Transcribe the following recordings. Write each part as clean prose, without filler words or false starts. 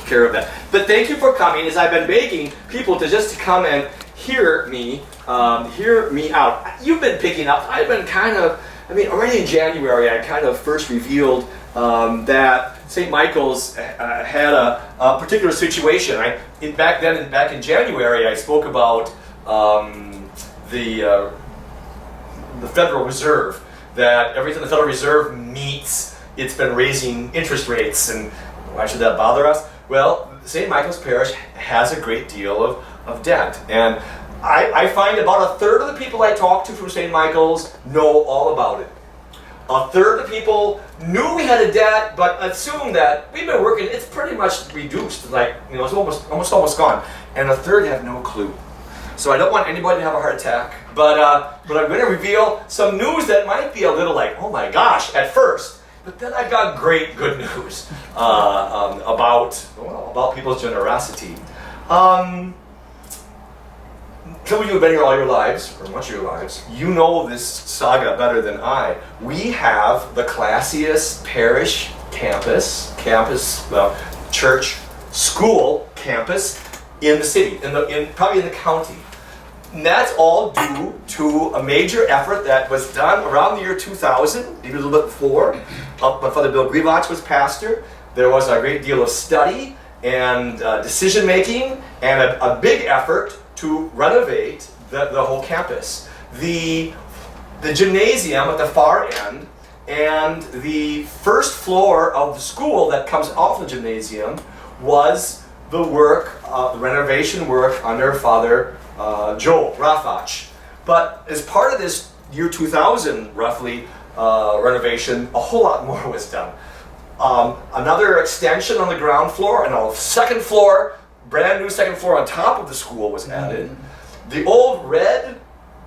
care of that. But thank you for coming, as I've been begging people to just come and hear me out. You've been picking up. I've been already in January, I kind of first revealed that St. Michael's had a particular situation. Back in January, I spoke about the Federal Reserve, that every time the Federal Reserve meets, it's been raising interest rates, and why should that bother us? Well, St. Michael's Parish has a great deal of debt, and I find about a third of the people I talk to from St. Michael's know all about it. A third of the people knew we had a debt, but assumed that we've been working, it's pretty much reduced, it's almost gone. And a third have no clue. So I don't want anybody to have a heart attack, but I'm going to reveal some news that might be a little like, oh my gosh, at first. But then I've got good news about people's generosity. Some of you have been here all your lives, or much of your lives. You know this saga better than I. We have the classiest parish campus, church, school campus in the city, probably in the county. And that's all due to a major effort that was done around the year 2000, maybe a little bit before. When Father Bill Grivach was pastor, there was a great deal of study and decision making and a big effort to renovate the whole campus. The gymnasium at the far end and the first floor of the school that comes off the gymnasium was the renovation work under Father Joel Rafach. But as part of this year 2000, roughly, renovation, a whole lot more was done. Another extension on the ground floor and a second floor, brand new second floor on top of the school was added. The old red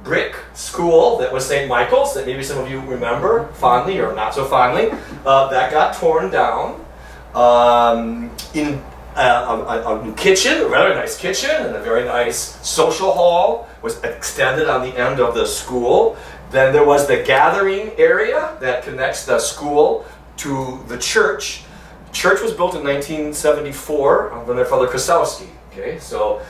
brick school that was St. Michael's, that maybe some of you remember fondly or not so fondly, that got torn down. A new kitchen, a very nice kitchen, and a very nice social hall was extended on the end of the school. Then there was the gathering area that connects the school to the church. The church was built in 1974 under Father Krasowski. Okay, so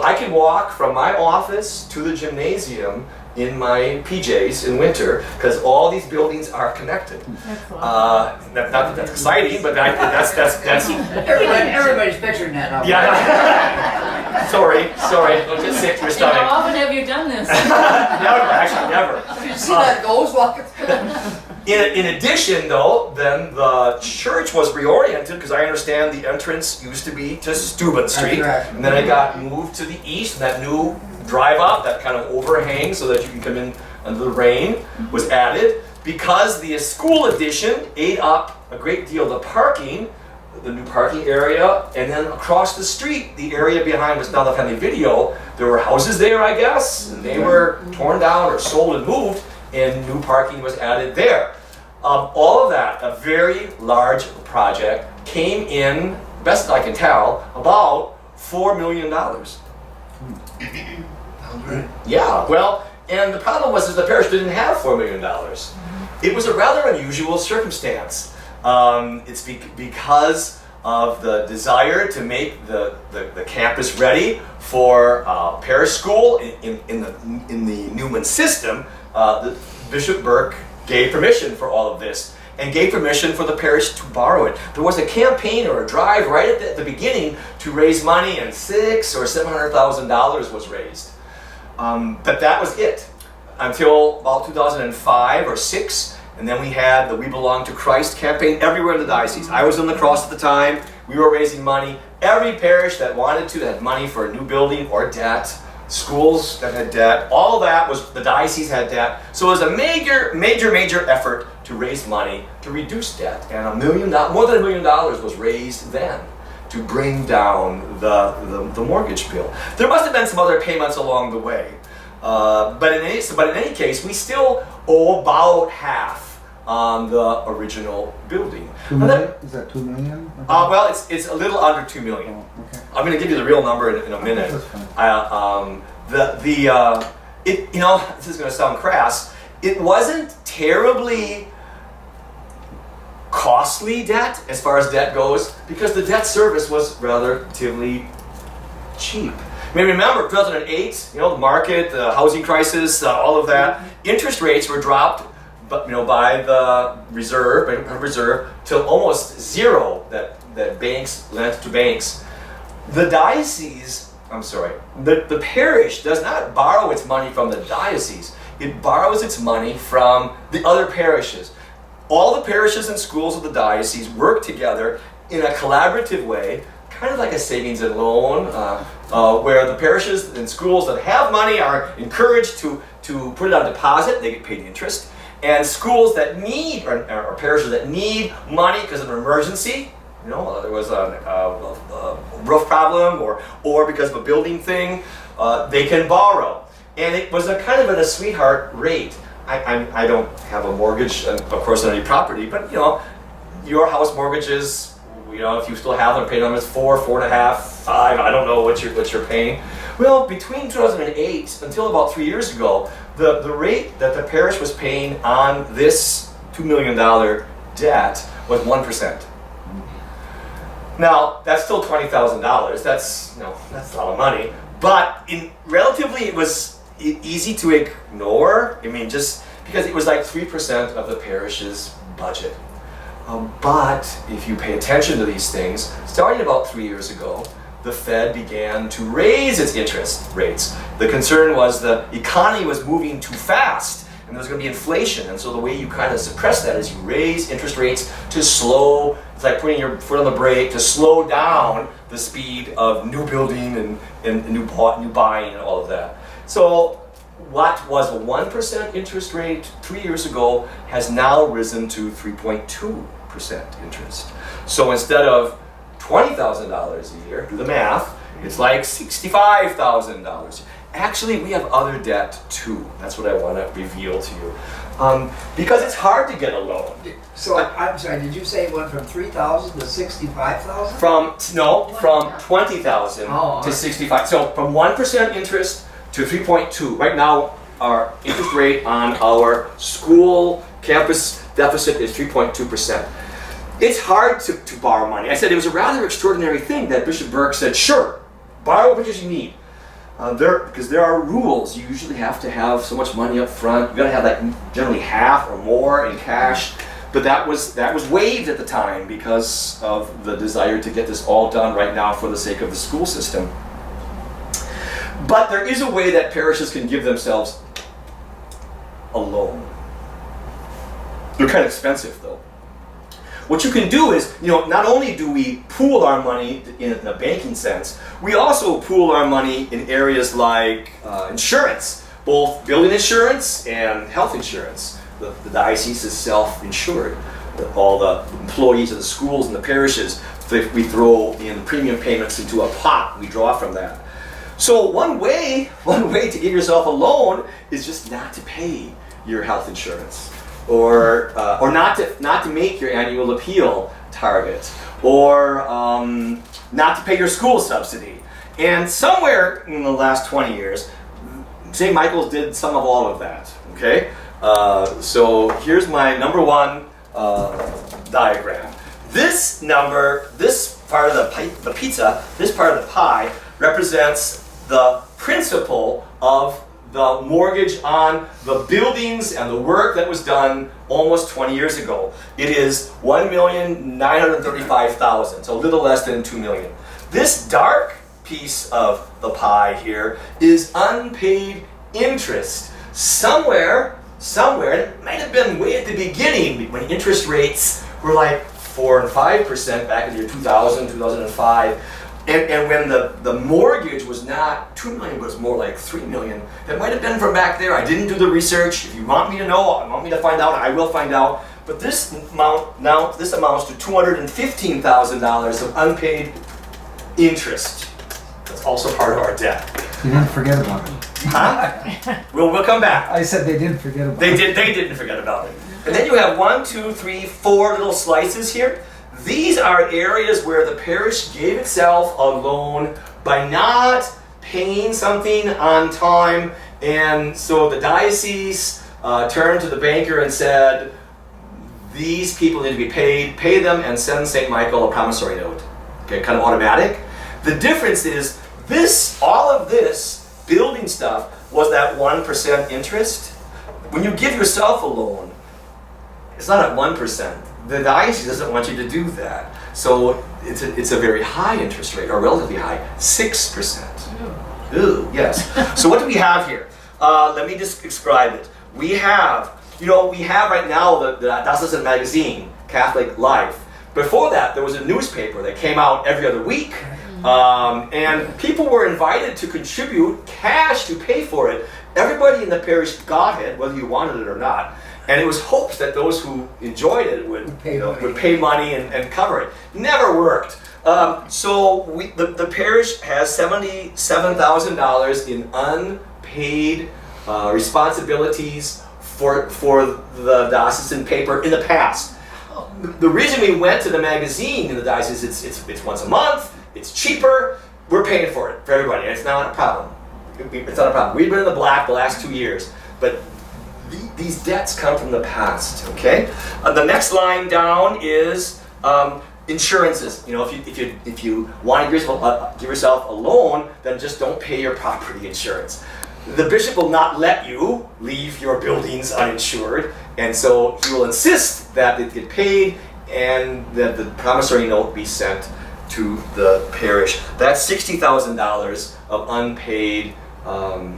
I can walk from my office to the gymnasium in my PJs in winter because all these buildings are connected. Not that that's exciting, but that's everybody's picturing that. Yeah. sorry, don't get sick to your stomach. How often have you done this? Never. Did you see that ghost walking? In addition, though, then the church was reoriented because I understand the entrance used to be to Steuben Street, and then it got moved to the east, and that new drive up, that kind of overhang so that you can come in under the rain, was added. Because the school addition ate up a great deal of the parking, the new parking area, and then across the street, the area behind what's now the family video, there were houses there, I guess, and they were torn down or sold and moved, and new parking was added there. All of that, a very large project, came in, best I can tell, about $4 million. Yeah, well, and the problem was that the parish didn't have $4 million. It was a rather unusual circumstance. It's because of the desire to make the campus ready for parish school in the Newman system. Bishop Burke gave permission for all of this and gave permission for the parish to borrow it. There was a campaign or a drive right at the beginning to raise money, and $600,000 or $700,000 was raised. But that was it until about 2005 or 6, and then we had the We Belong to Christ campaign everywhere in the diocese. I was in La Crosse at the time. We were raising money. Every parish that wanted to, that had money for a new building or debt, schools that had debt, all that was, the diocese had debt. So it was a major effort to raise money to reduce debt. And more than $1 million was raised then to bring down the mortgage bill. There must have been some other payments along the way. But in any case, we still owe about half on the original building. Is that $2 million? Okay. Well, it's a little under $2 million. Oh, okay. I'm going to give you the real number in a minute. That's fine. This is going to sound crass. It wasn't terribly costly debt as far as debt goes because the debt service was relatively cheap. I mean, remember 2008, the market, the housing crisis, all of that. Interest rates were dropped, but by the reserve till almost zero that banks lent to banks. The parish does not borrow its money from the diocese. It borrows its money from the other parishes. All the parishes and schools of the diocese work together in a collaborative way, kind of like a savings and loan, where the parishes and schools that have money are encouraged to put it on deposit. They get paid interest. And schools that need, or parishes that need money because of an emergency, there was a roof problem or because of a building thing, they can borrow. And it was a kind of a sweetheart rate. I don't have a mortgage, of course, on any property, but your house mortgages, if you still have them, pay them as 4, 4.5, 5. I don't know what you're paying. Well, between 2008 until about 3 years ago, the rate that the parish was paying on this $2 million debt was 1%. Now that's still $20,000. That's a lot of money, but relatively it was easy to ignore. I mean, just because it was like 3% of the parish's budget. But if you pay attention to these things, starting about 3 years ago, the Fed began to raise its interest rates. The concern was the economy was moving too fast and there was going to be inflation. And so the way you kind of suppress that is you raise interest rates to slow, it's like putting your foot on the brake to slow down the speed of new building and new buying and all of that. So what was a 1% interest rate 3 years ago has now risen to 3.2% interest. So instead of $20,000 a year, do the math, it's like $65,000. Actually, we have other debt too. That's what I want to reveal to you. Because it's hard to get a loan. So I'm sorry, did you say it went from 3,000 to 65,000? From 20,000 to 65. So from 1% interest to 3.2. Right now, our interest rate on our school campus deficit is 3.2%. It's hard to borrow money. I said it was a rather extraordinary thing that Bishop Burke said, sure, borrow what you need. Because there are rules. You usually have to have so much money up front. You gotta have like generally half or more in cash. But that was waived at the time because of the desire to get this all done right now for the sake of the school system. But there is a way that parishes can give themselves a loan. They're kind of expensive though. What you can do is, not only do we pool our money in a banking sense, we also pool our money in areas like insurance, both building insurance and health insurance. The diocese is self-insured. All the employees of the schools and the parishes, we throw in premium payments into a pot. We draw from that. So one way to give yourself a loan is just not to pay your health insurance. Or not to make your annual appeal target, or not to pay your school subsidy. And somewhere in the last 20 years, St. Michael's did some of all of that. Okay, so here's my number one diagram. This part of the pizza, this part of the pie represents the principle of the mortgage on the buildings and the work that was done almost 20 years ago. It is $1,935,000, so a little less than $2 million. This dark piece of the pie here is unpaid interest. Somewhere, it might have been way at the beginning when interest rates were like 4 and 5% back in the year 2000, 2005. And when the mortgage was not $2 million, but it was more like $3 million. It might have been from back there. I didn't do the research. If you want me to know, I want me to find out, I will find out. But this amounts to $215,000 of unpaid interest. That's also part of our debt. They didn't forget about it. Huh? We'll come back. I said they didn't forget about They it. didn't forget about it. And then you have 1, 2, 3, 4 little slices here. These are areas where the parish gave itself a loan by not paying something on time, and so the diocese turned to the banker and said, these people need to be paid, pay them and send St. Michael a promissory note. Okay, kind of automatic. The difference is all of this building stuff was that 1% interest. When you give yourself a loan, it's not at 1%. The diocese doesn't want you to do that. So it's a very high interest rate, or relatively high, 6%. Ooh, yes. So what do we have here? Let me just describe it. We have right now the Diocesan magazine, Catholic Life. Before that, there was a newspaper that came out every other week. And people were invited to contribute cash to pay for it. Everybody in the parish got it, whether you wanted it or not. And it was hopes that those who enjoyed it would pay money and cover it. Never worked. So the parish has $77,000 in unpaid responsibilities for the diocesan paper in the past. The reason we went to the magazine in the diocese, it's once a month, it's cheaper, we're paying for it, for everybody, and it's not a problem. It's not a problem. We've been in the black the last 2 years, but these debts come from the past, okay? The next line down is insurances. If you want to give yourself a loan, then just don't pay your property insurance. The bishop will not let you leave your buildings uninsured, and so he will insist that it get paid and that the promissory note be sent to the parish. That's $60,000 of unpaid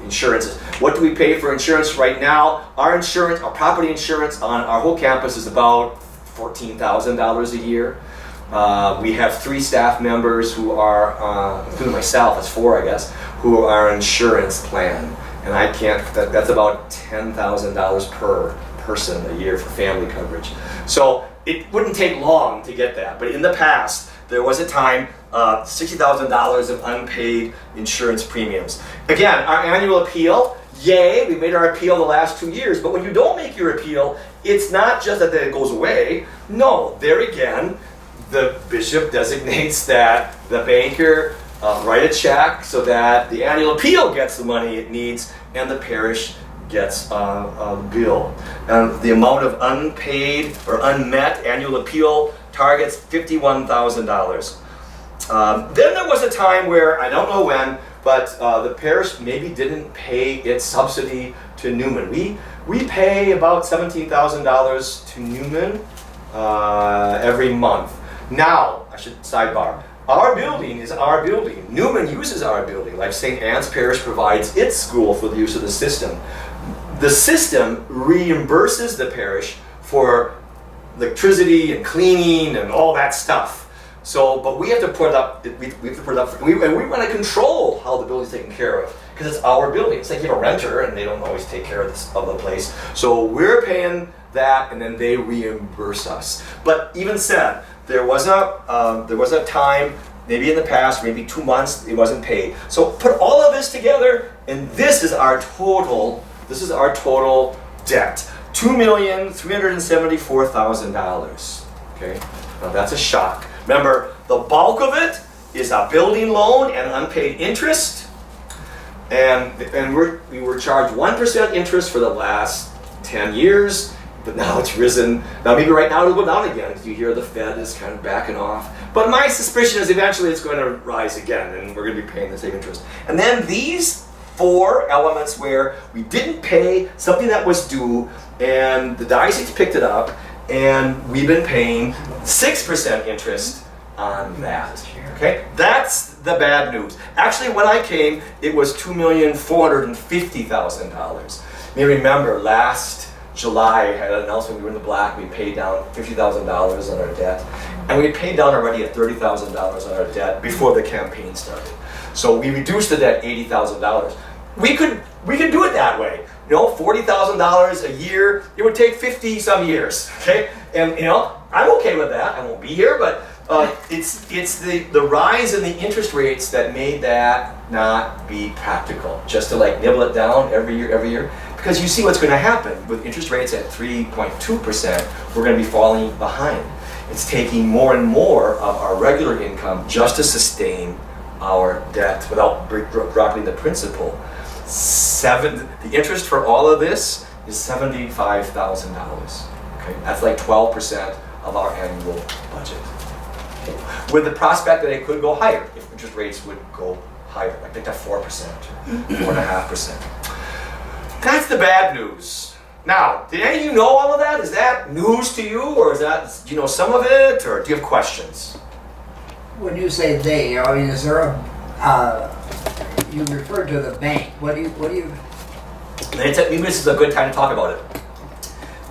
insurances. What do we pay for insurance right now? Our property insurance on our whole campus is about $14,000 a year. We have 3 staff members who are, including myself, it's 4 I guess, who are insurance plan. And I can't, that's about $10,000 per person a year for family coverage. So it wouldn't take long to get that. But in the past, there was a time, $60,000 of unpaid insurance premiums. Again, our annual appeal, yay, we made our appeal the last 2 years. But when you don't make your appeal, it's not just that it goes away. No, there again, the bishop designates that the banker write a check so that the annual appeal gets the money it needs and the parish gets a bill. And the amount of unpaid or unmet annual appeal targets $51,000. Then there was a time where, I don't know when, but the parish maybe didn't pay its subsidy to Newman. We pay about $17,000 to Newman every month. Now, I should sidebar, our building is our building. Newman uses our building, like St. Anne's Parish provides its school for the use of the system. The system reimburses the parish for electricity and cleaning and all that stuff. So, but we have to put it up. We have to put it up, and we want to control how the building's taken care of because it's our building. It's like you have a renter, and they don't always take care of the place. So we're paying that, and then they reimburse us. But even said, there was a time, maybe in the past, maybe 2 months, it wasn't paid. So put all of this together, and this is our total. This is our total debt. $2,374,000. Okay, now that's a shock. Remember, the bulk of it is a building loan and unpaid interest, and we were charged 1% interest for the last 10 years, but now it's risen. Now maybe right now it'll go down again because you hear the Fed is kind of backing off. But my suspicion is eventually it's going to rise again, and we're going to be paying the same interest. And then these 4 elements where we didn't pay something that was due, and the diocese picked it up, and we've been paying 6% interest on that. Okay, that's the bad news. Actually, when I came, it was $2,450,000. You may remember last July, I had an announcement we were in the black. We paid down $50,000 on our debt, and we paid down already at $30,000 on our debt before the campaign started. So we reduced the debt $80,000. We could do it that way. $40,000 a year. It would take 50 some years. Okay, and I'm okay with that. I won't be here, but it's the rise in the interest rates that made that not be practical. Just to nibble it down every year. Because you see what's going to happen with interest rates at 3.2%. We're going to be falling behind. It's taking more and more of our regular income just to sustain our debt without dropping the principal. The interest for all of this is $75,000. Okay, that's like 12% of our annual budget. Okay. With the prospect that it could go higher if interest rates would go higher, like picked up 4%, 4.5%. That's the bad news. Now, did any of you know all of that? Is that news to you, or is that, do you know some of it, or do you have questions? When you say they, I mean, is there a, you referred to the bank. What do you, Maybe this is a good time to talk about it.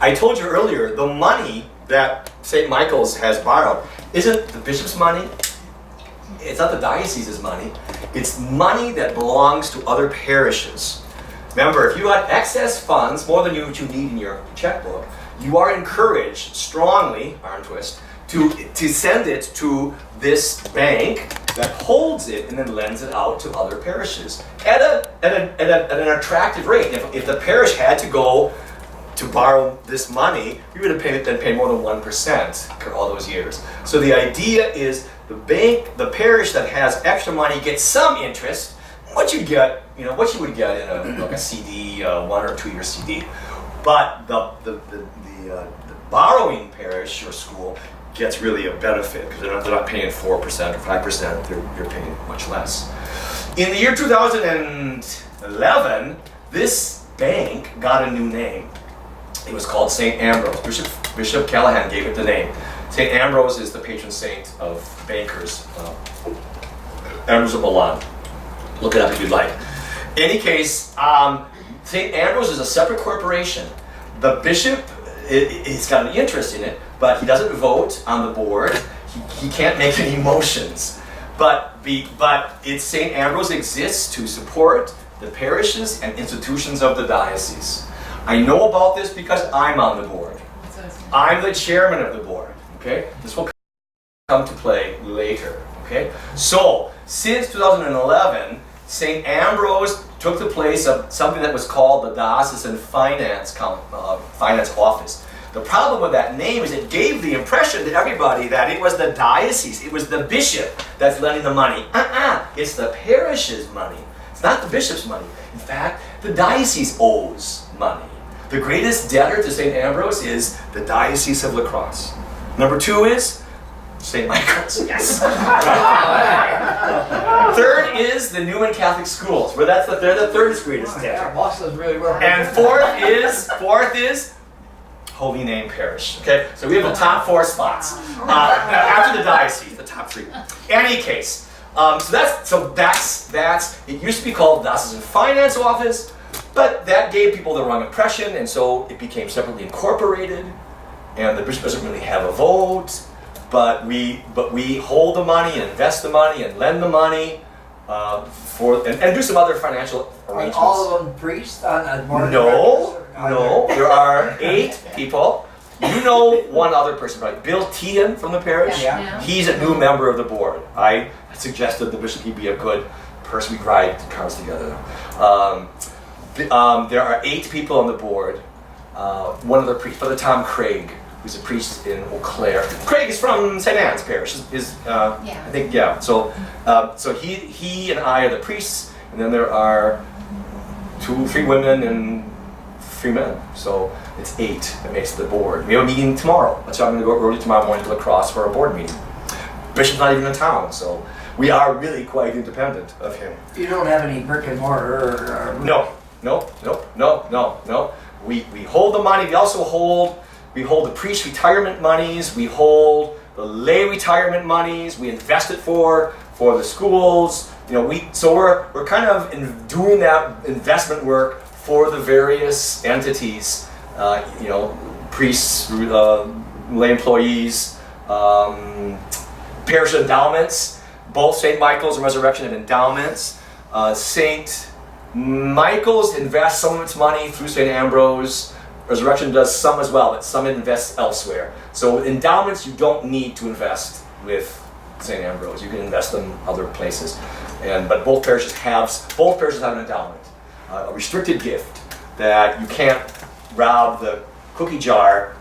I told you earlier, the money that St. Michael's has borrowed isn't the bishop's money. It's not the diocese's money. It's money that belongs to other parishes. Remember, if you had excess funds, more than you need in your checkbook, you are encouraged strongly, arm twist, to send it to this bank that holds it and then lends it out to other parishes at an attractive rate. If the parish had to go to borrow this money, we would have paid more than 1% for all those years. So the idea is the parish that has extra money gets some interest. What you get, what you would get in a CD, 1 or 2 year CD, but the borrowing parish or school gets really a benefit because they're not paying 4% or 5%. They're paying much less. In the year 2011, this bank got a new name. It was called St. Ambrose. Bishop Callahan gave it the name. St. Ambrose is the patron saint of bankers. Ambrose of Milan. Look it up if you'd like. In any case, St. Ambrose is a separate corporation. The bishop, he's got an interest in it, but he doesn't vote on the board. He can't make any motions. But St. Ambrose exists to support the parishes and institutions of the diocese. I know about this because I'm on the board. I'm the chairman of the board. Okay, this will come to play later. Okay, so since 2011, St. Ambrose took the place of something that was called the Diocesan Finance Office. The problem with that name is it gave the impression to everybody that it was the diocese, it was the bishop that's lending the money. It's the parish's money. It's not the bishop's money. In fact, the diocese owes money. The greatest debtor to St. Ambrose is the Diocese of La Crosse. Number 2 is St. Michael's. Yes. Third is the Newman Catholic Schools, where they're the third greatest debtor. Wausau really well. And fourth is Holy Name Parish. Okay, so we have the top 4 spots after the diocese, the top 3. Any case, so that's it used to be called the Diocesan Finance Office, but that gave people the wrong impression, and so it became separately incorporated. And the bishop doesn't really have a vote, but we hold the money and invest the money and lend the money and do some other financial arrangements. Are all of them priests on a board of No. directors? There are 8 people. You know one other person, right? Bill Teehan from the parish. Yeah. He's a new member of the board. I suggested the bishop he'd be a good person. We'd ride cars together. There are 8 people on the board. One of the priests, Father Tom Craig, who's a priest in Eau Claire. Craig is from St. Anne's Parish. I think, yeah. So he and I are the priests, and then there are 3 women and 3 men. So it's 8 that makes the board. We have a meeting tomorrow. That's why I'm going to go early tomorrow morning to La Crosse for a board meeting. Bishop's not even in town, so we are really quite independent of him. You don't have any brick and mortar or No. We hold the money. We also hold the priest retirement monies. We hold the lay retirement monies. We invest it for the schools. We're kind of doing that investment work for the various entities. Priests, lay employees, parish endowments. Both St. Michael's and Resurrection have endowments. St. Michael's invests some of its money through St. Ambrose. Resurrection does some as well, but some invests elsewhere. So with endowments, you don't need to invest with St. Ambrose. You can invest them other places. But both parishes have an endowment, a restricted gift that you can't rob the cookie jar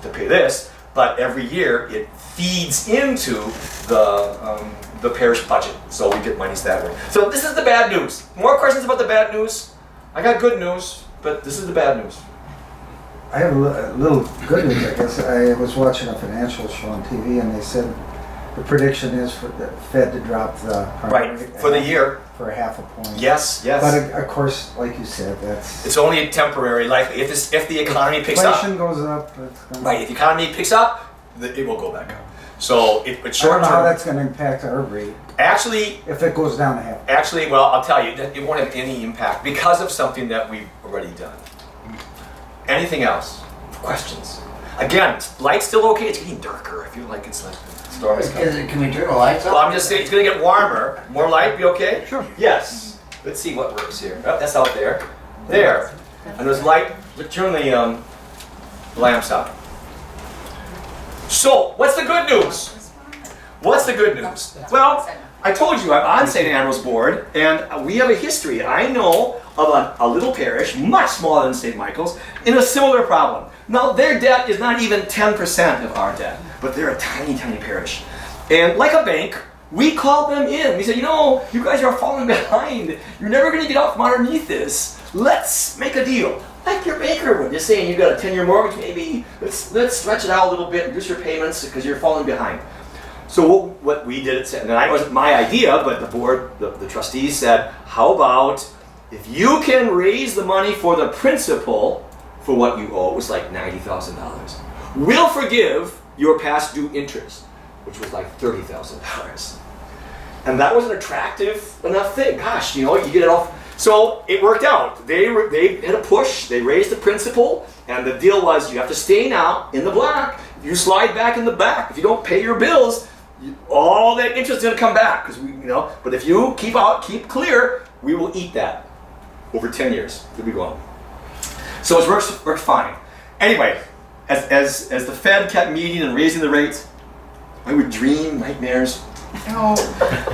to pay this, but every year it feeds into the parish budget, so we get monies that way. So this is the bad news. More questions about the bad news? I got good news, but this is the bad news. I have a little good news, I guess. I was watching a financial show on TV, and they said the prediction is for the Fed to drop the prime Right, rate for the year. for half a point. Yes, yes. But of course, like you said, that's It's only temporary. Likely, if the economy picks up, inflation goes up. It's gonna, right? If the economy picks up, it will go back up. So it's I don't short know how term. that's going to impact our rate Actually, if it goes down to half. well, I'll tell you, that it won't have any impact because of something that we've already done. Anything else? Questions? Again, light's still okay. It's getting darker. I feel like it's like the storm is coming. Can we turn the lights off? Well, I'm just saying it's going to get warmer. More light, be okay? Sure. Yes. Let's see what works here. Oh, that's out there. There. And there's light. Let's turn the lamps out. So, what's the good news? What's the good news? Well, I told you I'm on St. Ambrose board, and we have a history. I know of a little parish, much smaller than St. Michael's, in a similar problem. Now, their debt is not even 10% of our debt, but they're a tiny, tiny parish. And like a bank, we called them in. We said, you guys are falling behind. You're never going to get out from underneath this. Let's make a deal. Like your banker would. Just saying, you've got a 10-year mortgage, maybe. Let's stretch it out a little bit, reduce your payments because you're falling behind. So what we did, and it wasn't my idea, but the board, the trustees said, how about if you can raise the money for the principal for what you owe, it was like $90,000. We'll forgive your past due interest, which was like $30,000. And that was an attractive enough thing. Gosh, you get it off. So it worked out. They had a push. They raised the principal, and the deal was you have to stay now in the black. If you slide back in the back, if you don't pay your bills, all that interest is going to come back. Because but if you keep clear, we will eat that over 10 years. We'll be going. So it worked fine. Anyway, as the Fed kept meeting and raising the rates, I would dream nightmares. No,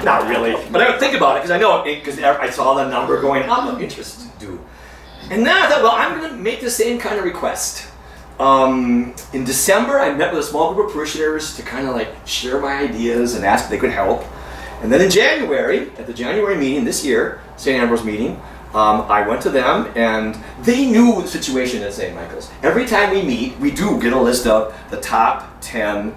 not really. But I would think about it because I know because I saw the number going up of interest due. And then I thought, well, I'm going to make the same kind of request. In December, I met with a small group of parishioners to kind of like share my ideas and ask if they could help. And then in January, at the January meeting this year, St. Ambrose meeting, I went to them and they knew the situation at St. Michael's. Every time we meet, we do get a list of the top 10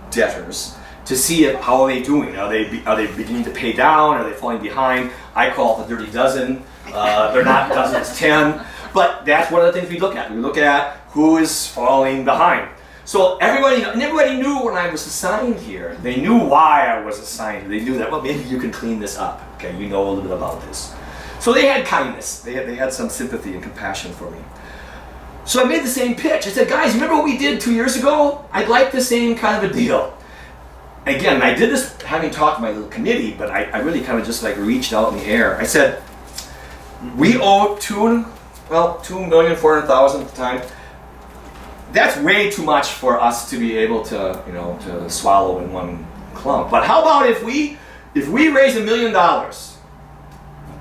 debtors to see how are they doing. Are they beginning to pay down? Are they falling behind? I call it the dirty dozen. They're not dozen, it's 10. But that's one of the things we look at. We look at who is falling behind. So everybody knew when I was assigned here. They knew why I was assigned. They knew that, well, maybe you can clean this up. Okay, you know a little bit about this. So they had kindness. They had some sympathy and compassion for me. So I made the same pitch. I said, guys, remember what we did 2 years ago? I'd like the same kind of a deal. Again, I did this having talked to my little committee, but I really kind of just like reached out in the air. I said, we owe $2,400,000 at the time. That's way too much for us to be able to, to swallow in one clump. But how about if we raise $1 million?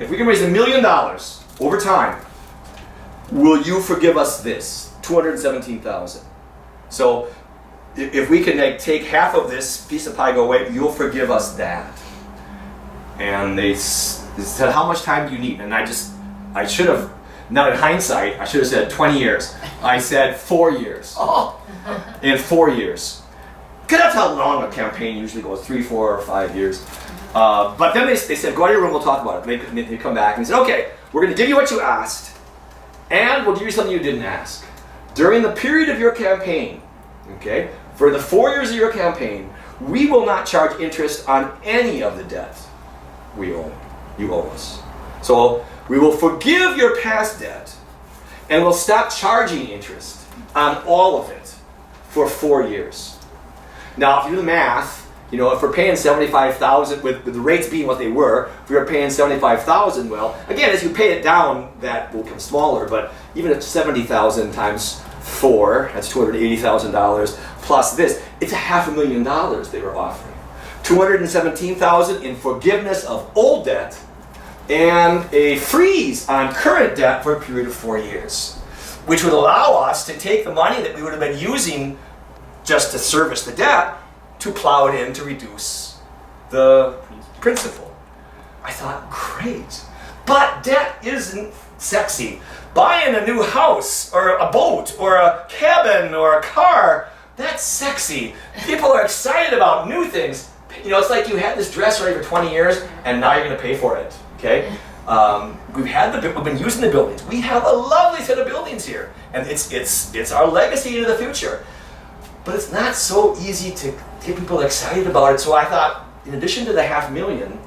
If we can raise $1 million over time, will you forgive us this $217,000? So if we can take half of this piece of pie go away, you'll forgive us that. And they said, how much time do you need? And I should have, now in hindsight, I should have said 20 years. I said 4 years. Oh. In 4 years. Because that's how long a campaign usually goes, 3, 4, or 5 years. But then they said, go out of your room, we'll talk about it. They come back and they said, okay, we're going to give you what you asked, and we'll give you something you didn't ask. During the period of your campaign, okay, for the 4 years of your campaign, we will not charge interest on any of the debt you owe us. So we will forgive your past debt, and we'll stop charging interest on all of it for 4 years. Now, if you do the math, if we're paying $75,000 with the rates being what they were, if we were paying $75,000, well, again, as you pay it down, that will become smaller. But even at $70,000 times 4, that's $280,000 plus this. It's $500,000 they were offering. $217,000 in forgiveness of old debt, and a freeze on current debt for a period of 4 years, which would allow us to take the money that we would have been using just to service the debt to plow it in to reduce the principal. I thought, great. But debt isn't sexy. Buying a new house or a boat or a cabin or a car, that's sexy. People are excited about new things. You know, it's like you had this dress ready for 20 years and now you're going to pay for it. Okay? We've been using the buildings. We have a lovely set of buildings here, and it's our legacy into the future. But it's not so easy to get people excited about it. So I thought, in addition to the $500,000,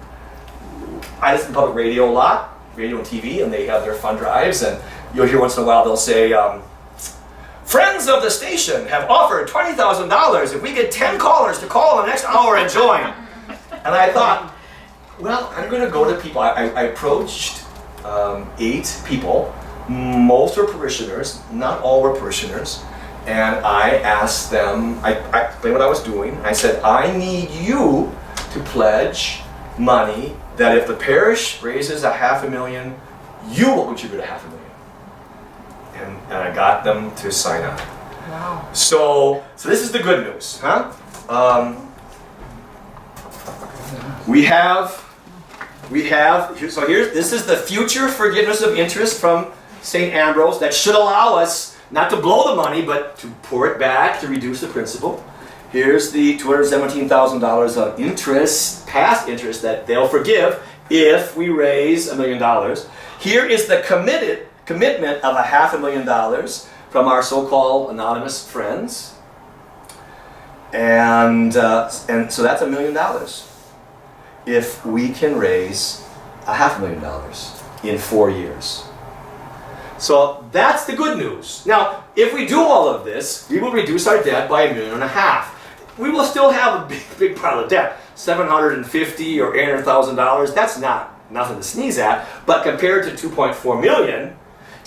I listen to public radio a lot, radio and TV, and they have their fund drives, and you'll hear once in a while they'll say, friends of the station have offered $20,000 if we get 10 callers to call in the next hour and join. And I thought, well, I'm going to go to people. I approached 8 people. Most were parishioners, not all were parishioners. And I asked them, I explained what I was doing. I said, I need you to pledge money that if the parish raises $500,000, you will contribute $500,000. And I got them to sign up. Wow. So this is the good news, huh? This is the future forgiveness of interest from St. Ambrose that should allow us not to blow the money, but to pour it back to reduce the principal. Here's the $217,000 of interest, past interest, that they'll forgive if we raise $1 million. Here is the commitment of $500,000 from our so-called anonymous friends. And so that's $1 million. If we can raise $500,000 in 4 years. So that's the good news. Now, if we do all of this, we will reduce our debt by $1.5 million. We will still have a big pile of debt, $750,000 or $800,000. That's nothing to sneeze at. But compared to $2.4 million,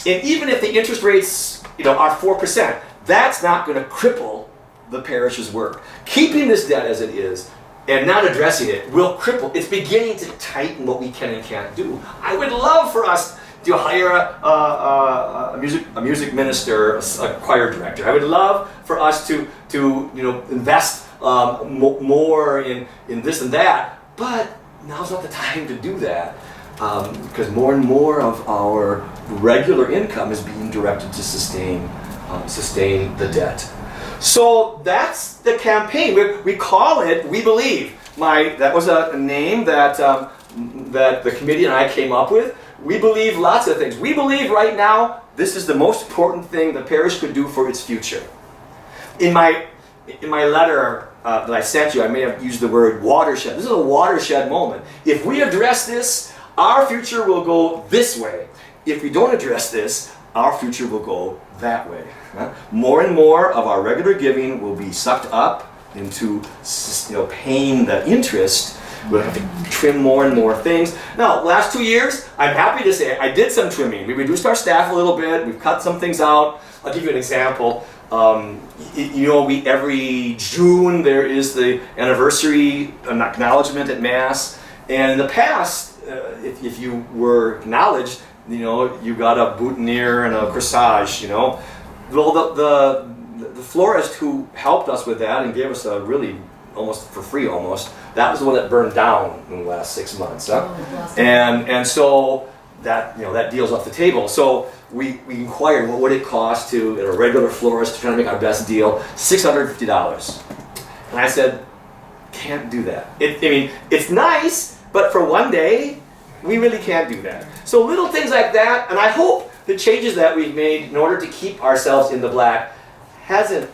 and even if the interest rates, are 4%, that's not going to cripple the parish's work. Keeping this debt as it is and not addressing it will cripple. It's beginning to tighten what we can and can't do. I would love for us to hire a music minister, a choir director. I would love for us to invest more in this and that. But now's not the time to do that because more and more of our regular income is being directed to sustain the debt. So that's the campaign. We call it We Believe. That was a name that the committee and I came up with. We believe lots of things. We believe right now this is the most important thing the parish could do for its future. In my letter that I sent you, I may have used the word watershed. This is a watershed moment. If we address this, our future will go this way. If we don't address this, our future will go that way. More and more of our regular giving will be sucked up into paying the interest. We'll have to trim more and more things. Now, last 2 years, I'm happy to say I did some trimming. We reduced our staff a little bit. We've cut some things out. I'll give you an example. Every June there is the anniversary acknowledgement at Mass. And in the past, if you were acknowledged, you got a boutonniere and a corsage, Well, the florist who helped us with that and gave us a really, almost for free that was the one that burned down in the last 6 months. Huh? And so that deal's off the table. So we inquired what would it cost at a regular florist to try to make our best deal, $650. And I said, can't do that. It's nice, but for one day, we really can't do that. So little things like that, and I hope the changes that we've made in order to keep ourselves in the black hasn't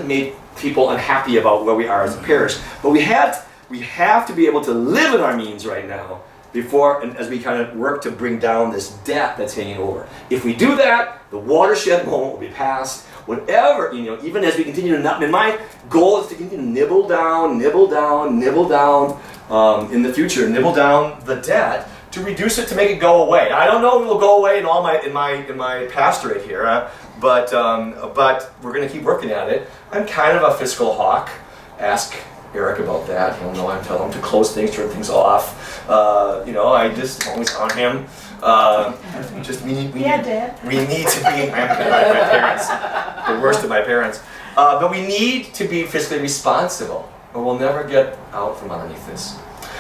made people unhappy about where we are as a parish. But we have to be able to live in our means right now as we kind of work to bring down this debt that's hanging over. If we do that, the watershed moment will be passed. Whatever, even as we continue to my goal is to continue to nibble down in the future, nibble down the debt to reduce it, to make it go away. Now, I don't know if it will go away in my pastorate here, but we're going to keep working at it. I'm kind of a fiscal hawk. Ask Eric about that. He'll know I'm telling him to close things, turn things off. I just always on him. We need to be. I'm like my parents, the worst of my parents. But we need to be fiscally responsible, or we'll never get out from underneath this.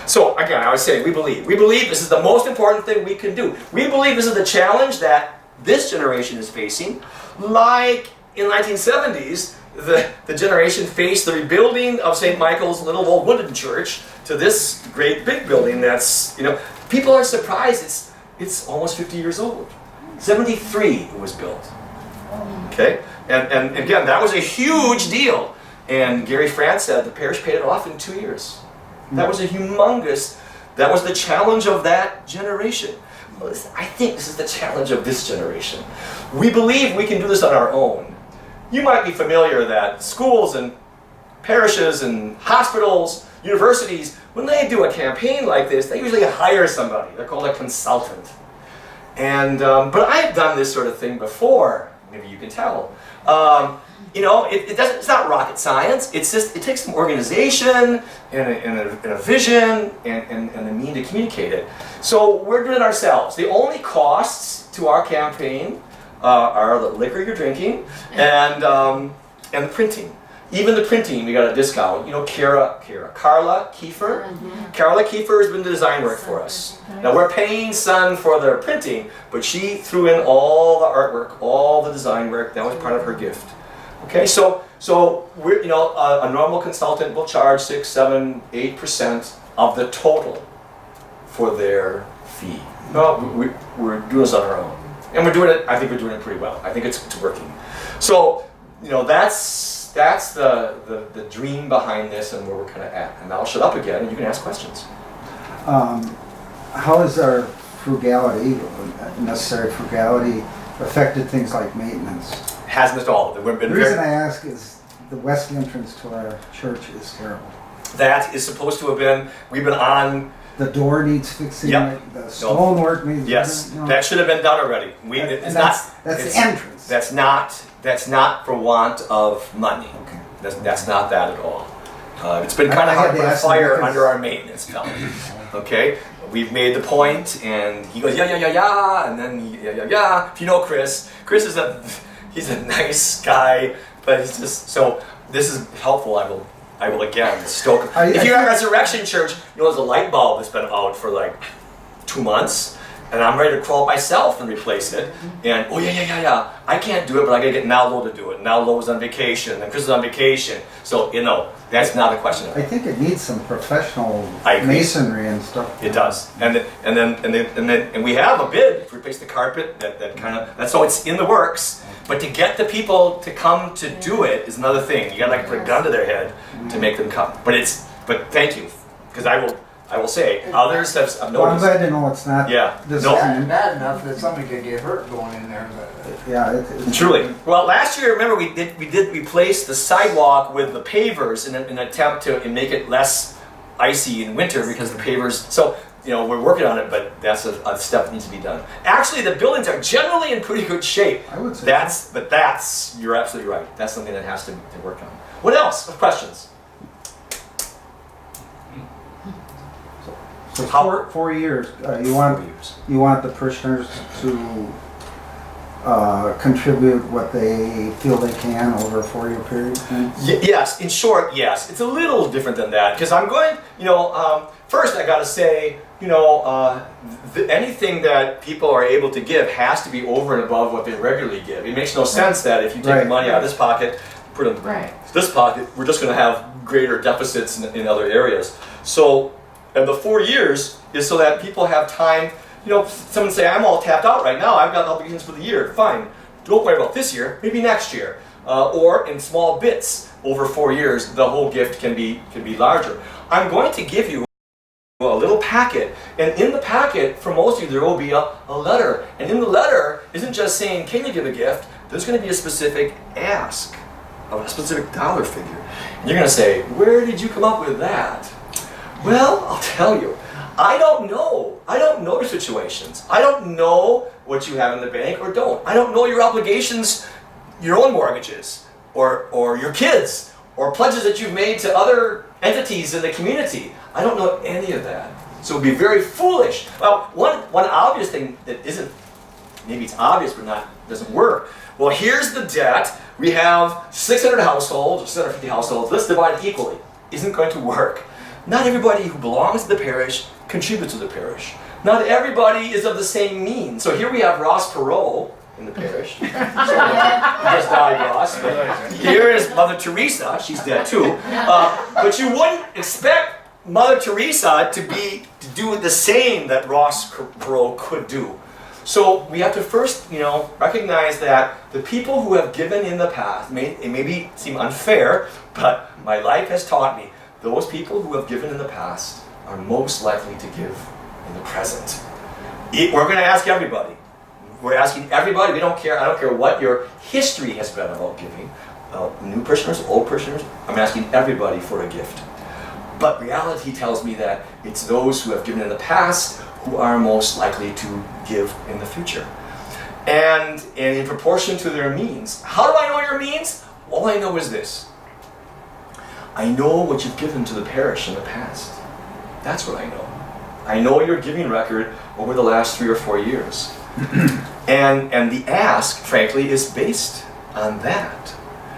So again, I would say we believe. We believe this is the most important thing we can do. We believe this is the challenge that this generation is facing. Like in the 1970s, the generation faced the rebuilding of St. Michael's little old wooden church to this great big building that's, people are surprised it's almost 50 years old. 73 it was built. Okay? And again, that was a huge deal. And Gary France said the parish paid it off in 2 years. That was that was the challenge of that generation. Well, I think this is the challenge of this generation. We believe we can do this on our own. You might be familiar that schools and parishes and hospitals, universities, when they do a campaign like this, they usually hire somebody. They're called a consultant. And but I've done this sort of thing before. Maybe you can tell. It's not rocket science. It's just, it takes some organization and a vision and a mean to communicate it. So we're doing it ourselves. The only costs to our campaign are the liquor you're drinking and the printing. Even the printing, we got a discount. Carla Kiefer. Carla Kiefer has been the design work for us. Now we're paying Sun for their printing, but she threw in all the artwork, all the design work. That was part of her gift. Okay, so we're, a normal consultant will charge 6, 7, 8% of the total for their fee. No, we're doing this on our own, and we're doing it. I think we're doing it pretty well. I think it's working. So that's the dream behind this and where we're kind of at. And I'll shut up again, and you can ask questions. How has our frugality, necessary frugality, affected things like maintenance? Hasn't at all. The reason I ask is the west entrance to our church is terrible. That is supposed to have been, we've been on. The door needs fixing. Yep. The stonework needs. Yes, that should have been done already. That's the entrance. That's not for want of money. Okay. That's not that at all. It's been kind of hard to put a fire under our maintenance belt. Okay, we've made the point, and he goes yeah, and then yeah. If you know Chris is he's a nice guy, but he's just so. This is helpful. I will again stoke. If you're at Resurrection Church, there's a light bulb that's been out for like 2 months, and I'm ready to crawl myself and replace it. And yeah. I can't do it, but I gotta get Naldo to do it. Naldo was on vacation, and Chris is on vacation, so that's not a question. I think it needs some professional masonry and stuff. It does, and we have a bid to replace the carpet. That's so it's in the works. But to get the people to come to do it is another thing. You gotta put a gun to their head to make them come. But thank you, because I will say others have noticed. Well, I'm glad to know it's not. Yeah. It's not bad enough that somebody could get hurt going in there. But yeah, it's truly. Well, last year, remember we did replace the sidewalk with the pavers in an attempt to make it less icy in winter because the pavers. So we're working on it, but that's a step that needs to be done. Actually, the buildings are generally in pretty good shape. I would say. You're absolutely right. That's something that has to work on. What else? What questions? So 4 years. You want the parishioners to contribute what they feel they can over a 4-year period? Yes. In short, yes. It's a little different than that because I'm going. First, I got to say, anything that people are able to give has to be over and above what they regularly give. It makes no sense that if you take the money out of this pocket, put it in this pocket, we're just going to have greater deficits in other areas. So, and the 4 years is so that people have time. Someone say, I'm all tapped out right now. I've got obligations for the year. Fine. Don't worry about this year. Maybe next year. Or in small bits over 4 years, the whole gift can be larger. I'm going to give you a little packet, and in the packet, for most of you, there will be a letter. And in the letter isn't just saying, can you give a gift? There's going to be a specific ask of a specific dollar figure. And you're going to say, where did you come up with that? Well, I'll tell you. I don't know. I don't know your situations. I don't know what you have in the bank or don't. I don't know your obligations, your own mortgages, or your kids, or pledges that you've made to other entities in the community. I don't know any of that. So it would be very foolish. Well, one obvious thing that isn't, maybe it's obvious but doesn't work. Well, here's the debt. We have 600 households, or 650 households. Let's divide it equally. Isn't going to work. Not everybody who belongs to the parish contributes to the parish. Not everybody is of the same means. So here we have Ross Perot in the parish. So, he just died, Ross. But here is Mother Teresa. She's dead too. But you wouldn't expect Mother Teresa to do the same that Ross Perot could do. So we have to first, recognize that the people who have given in the past, it may seem unfair, but my life has taught me, those people who have given in the past are most likely to give in the present. We're going to ask everybody. We're asking everybody. We don't care. I don't care what your history has been about giving. New parishioners, old parishioners. I'm asking everybody for a gift. But reality tells me that it's those who have given in the past who are most likely to give in the future. And in proportion to their means. How do I know your means? All I know is this. I know what you've given to the parish in the past. That's what I know. I know your giving record over the last 3 or 4 years. and the ask, frankly, is based on that.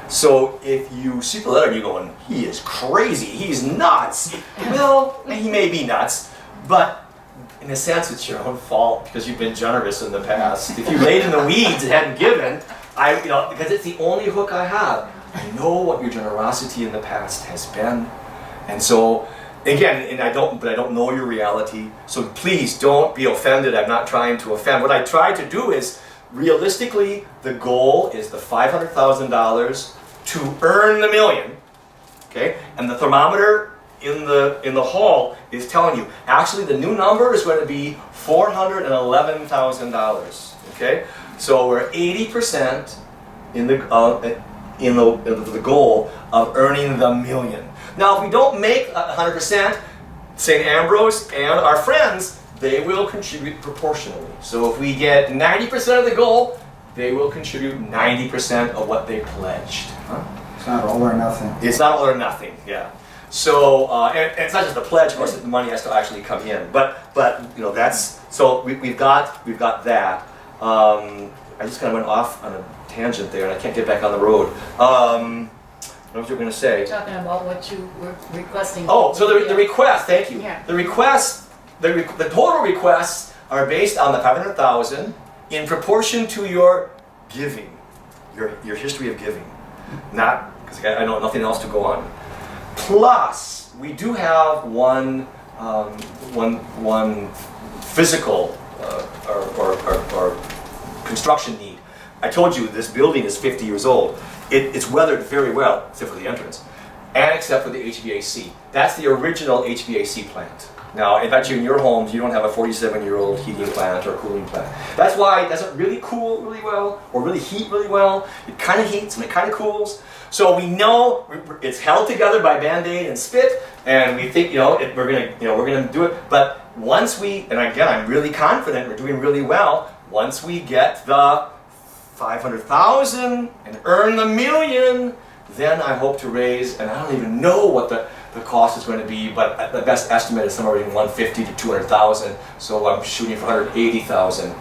So if you see the letter and you're going, he is crazy, he's nuts. Well, he may be nuts, but in a sense it's your own fault because you've been generous in the past. If you laid in the weeds and hadn't given, because it's the only hook I have. I know what your generosity in the past has been. And so, again, I don't know your reality. So please don't be offended. I'm not trying to offend. What I try to do is, realistically, the goal is the $500,000 to earn the $1 million. Okay? And the thermometer in the hall is telling you, actually the new number is going to be $411,000. Okay? So we're 80% in the goal of earning the $1 million. Now, if we don't make 100%, St. Ambrose and our friends, they will contribute proportionally. So if we get 90% of the goal, they will contribute 90% of what they pledged. Huh? It's not all or nothing. It's not all or nothing, yeah. So, and it's not just a pledge, of course, the money has to actually come in. But that's, so we've got that. I just kind of went off on a tangent there, and I can't get back on the road. What was you going to say? Talking about what you were requesting. Oh, so the request. Thank you. Yeah. The request. The total requests are based on the $500,000 in proportion to your giving, your history of giving. Not because I know nothing else to go on. Plus, we do have one physical or construction need. I told you this building is 50 years old. It's weathered very well, except for the entrance, and except for the HVAC. That's the original HVAC plant. Now, I bet you in your homes, you don't have a 47-year-old heating plant or cooling plant. That's why it doesn't really cool really well, or really heat really well. It kind of heats and it kind of cools. So we know it's held together by Band-Aid and spit, and we think we're gonna do it. But once and again, I'm really confident we're doing really well. Once we get the $500,000 and earn the $1 million, then I hope to raise, and I don't even know what the cost is going to be, but the best estimate is somewhere between $150,000 to $200,000. So I'm shooting for $180,000